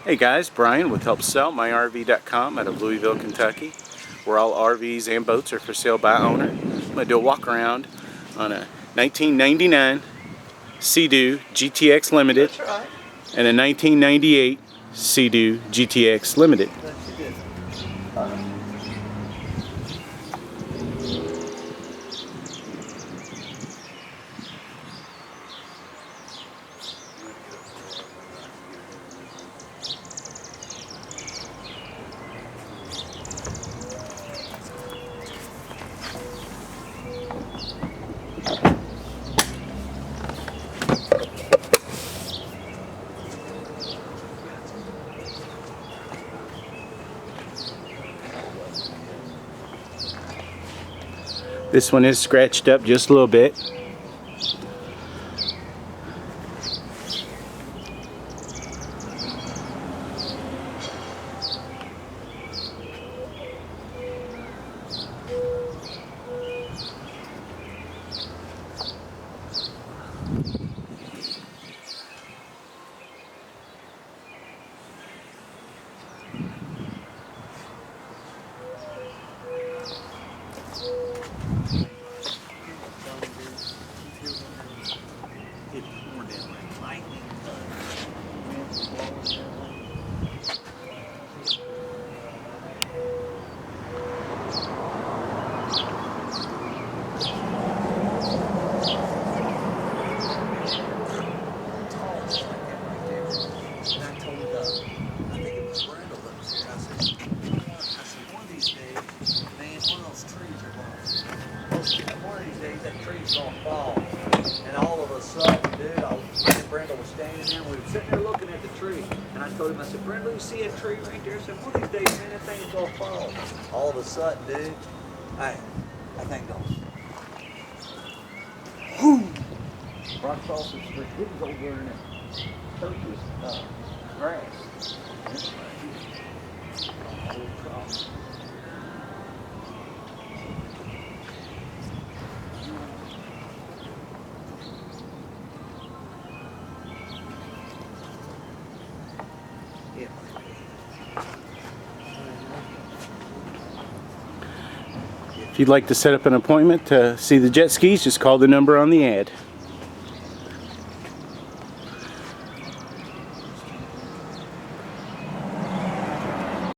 Hey guys, Brian with HelpSellMyRV.com out of Louisville, Kentucky, where all RVs and boats are for sale by owner. I'm going to do a walk around on a 1999 Sea Doo GTX Limited. That's right. And a 1998 Sea Doo GTX Limited. That's good. This one is scratched up just a little bit. That tree's gonna fall. And all of a sudden, dude, me and Brenda was standing there, and we were sitting there looking at the tree. And I told him, I said, Brenda, you see that tree right there? I said, one of these days, man, that thing is gonna fall. All of a sudden, dude, that thing goes. Whoo! Right across the street. It was over there in that church's grass. If you'd like to set up an appointment to see the jet skis, just call the number on the ad.